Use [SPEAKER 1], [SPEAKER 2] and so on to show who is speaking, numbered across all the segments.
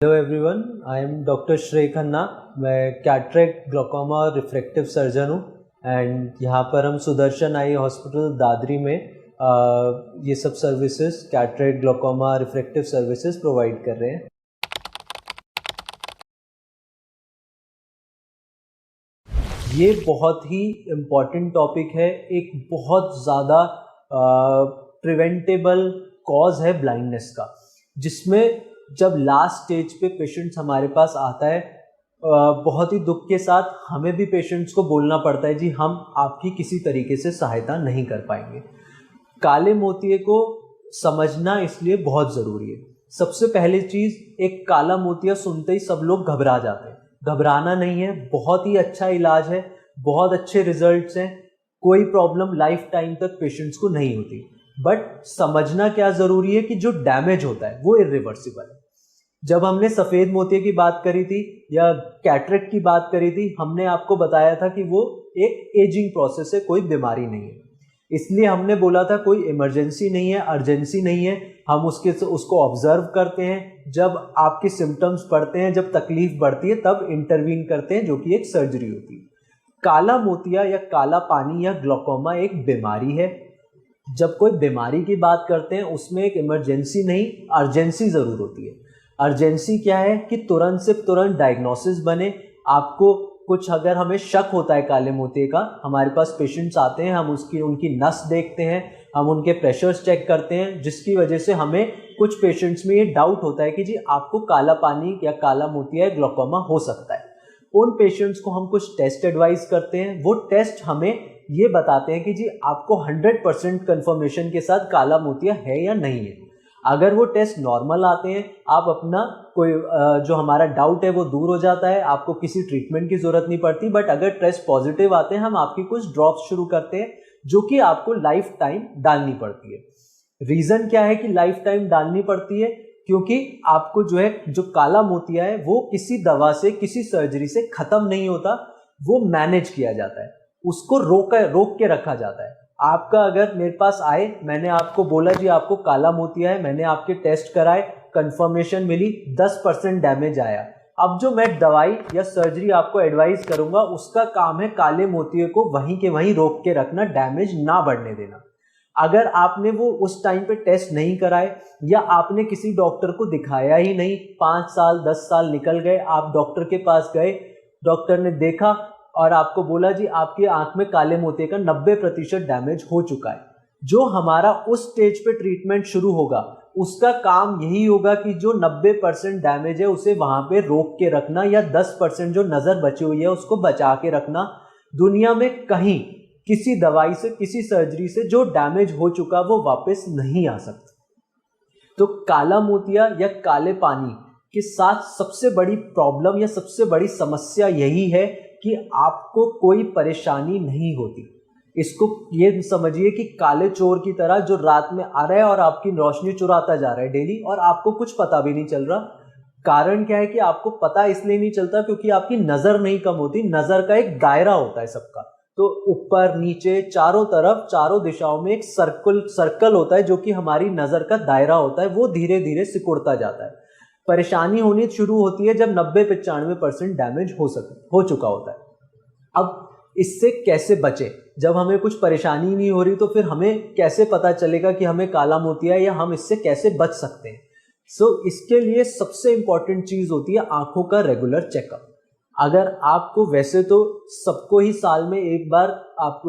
[SPEAKER 1] Hello everyone, I am doctor श्रेय खन्ना। मैं cataract, glaucoma और रिफ्रैक्टिव सर्जन हूँ एंड यहाँ पर हम सुदर्शन आई हॉस्पिटल दादरी में ये सब services cataract, glaucoma, refractive services provide कर रहे हैं। ये बहुत ही इम्पॉर्टेंट टॉपिक है। एक बहुत ज़्यादा प्रिवेंटेबल कॉज है ब्लाइंडनेस का, जिसमें जब लास्ट स्टेज पे पेशेंट्स हमारे पास आता है, बहुत ही दुख के साथ हमें भी पेशेंट्स को बोलना पड़ता है, जी हम आपकी किसी तरीके से सहायता नहीं कर पाएंगे। काले मोतिये को समझना इसलिए बहुत ज़रूरी है। सबसे पहली चीज़, एक काला मोतिया सुनते ही सब लोग घबरा जाते हैं। घबराना नहीं है, बहुत ही अच्छा इलाज है, बहुत अच्छे रिजल्ट्स हैं, कोई प्रॉब्लम लाइफ टाइम तक पेशेंट्स को नहीं होती। बट समझना क्या ज़रूरी है कि जो डैमेज होता है वो इरिवर्सिबल है। जब हमने सफ़ेद मोतिये की बात करी थी या कैटरेक्ट की बात करी थी, हमने आपको बताया था कि वो एक एजिंग प्रोसेस है, कोई बीमारी नहीं है। इसलिए हमने बोला था कोई इमरजेंसी नहीं है, अर्जेंसी नहीं है। हम उसको ऑब्जर्व करते हैं, जब आपके सिम्टम्स बढ़ते हैं, जब तकलीफ बढ़ती है, तब इंटरवीन करते हैं, जो कि एक सर्जरी होती है। काला मोतिया या काला पानी या ग्लोकोमा एक बीमारी है। जब कोई बीमारी की बात करते हैं, उसमें एक इमरजेंसी नहीं, अर्जेंसी ज़रूर होती है। अर्जेंसी क्या है कि तुरंत से तुरंत डायग्नोसिस बने। आपको कुछ अगर हमें शक होता है काले मोतिये का, हमारे पास पेशेंट्स आते हैं, हम उनकी नस देखते हैं, हम उनके प्रेशर्स चेक करते हैं, जिसकी वजह से हमें कुछ पेशेंट्स में ये डाउट होता है कि जी आपको काला पानी या काला मोतिया या ग्लोकोमा हो सकता है। उन पेशेंट्स को हम कुछ टेस्ट एडवाइस करते हैं। वो टेस्ट हमें ये बताते हैं कि जी आपको 100% कंफर्मेशन के साथ काला मोतिया है या नहीं है। अगर वो टेस्ट नॉर्मल आते हैं, आप अपना कोई जो हमारा डाउट है वो दूर हो जाता है, आपको किसी ट्रीटमेंट की ज़रूरत नहीं पड़ती। बट अगर टेस्ट पॉजिटिव आते हैं, हम आपकी कुछ ड्रॉप्स शुरू करते हैं, जो कि आपको लाइफ टाइम डालनी पड़ती है। रीज़न क्या है कि लाइफ टाइम डालनी पड़ती है? क्योंकि आपको जो काला मोतिया है वो किसी दवा से, किसी सर्जरी से ख़त्म नहीं होता, वो मैनेज किया जाता है, उसको रोक के रखा जाता है। आपका अगर मेरे पास आए, मैंने आपको बोला जी आपको काला मोतिया है, मैंने आपके टेस्ट कराए, कंफर्मेशन मिली, 10% डैमेज आया। अब जो मैं दवाई या सर्जरी आपको एडवाइस करूंगा, उसका काम है काले मोतिये को वहीं के वहीं रोक के रखना, डैमेज ना बढ़ने देना। अगर आपने वो उस टाइम पे टेस्ट नहीं कराए या आपने किसी डॉक्टर को दिखाया ही नहीं, 5 साल 10 साल निकल गए, आप डॉक्टर के पास गए, डॉक्टर ने देखा और आपको बोला जी आपकी आंख में काले मोतिये का 90% डैमेज हो चुका है। जो हमारा उस स्टेज पे ट्रीटमेंट शुरू होगा, उसका काम यही होगा कि जो 90% डैमेज है उसे वहां पे रोक के रखना, या 10% जो नजर बची हुई है उसको बचा के रखना। दुनिया में कहीं किसी दवाई से, किसी सर्जरी से जो डैमेज हो चुका वो वापस नहीं आ सकता। तो काला मोतिया या काले पानी के साथ सबसे बड़ी प्रॉब्लम या सबसे बड़ी समस्या यही है कि आपको कोई परेशानी नहीं होती। इसको ये समझिए कि काले चोर की तरह जो रात में आ रहा है और आपकी रोशनी चुराता जा रहा है डेली, और आपको कुछ पता भी नहीं चल रहा। कारण क्या है कि आपको पता इसलिए नहीं चलता क्योंकि आपकी नजर नहीं कम होती। नजर का एक दायरा होता है सबका, तो ऊपर नीचे चारों तरफ, चारों दिशाओं में एक सर्कल होता है, जो कि हमारी नजर का दायरा होता है। वो धीरे धीरे सिकुड़ता जाता है। परेशानी होनी शुरू होती है जब 90-95% डैमेज हो चुका होता है। अब इससे कैसे बचें? जब हमें कुछ परेशानी नहीं हो रही, तो फिर हमें कैसे पता चलेगा कि हमें काला मोतिया है, या हम इससे कैसे बच सकते हैं? इसके लिए सबसे इंपॉर्टेंट चीज होती है आंखों का रेगुलर चेकअप। अगर आपको, वैसे तो सबको ही साल में एक बार आप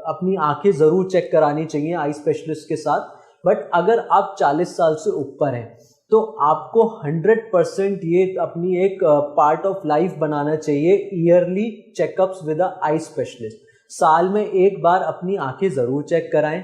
[SPEAKER 1] अपनी आंखें जरूर चेक करानी चाहिए आई स्पेशलिस्ट के साथ। बट अगर आप 40 साल से ऊपर हैं, तो आपको 100% ये अपनी एक पार्ट ऑफ लाइफ बनाना चाहिए, yearly checkups with a eye specialist. साल में एक बार अपनी आंखें जरूर चेक कराएं।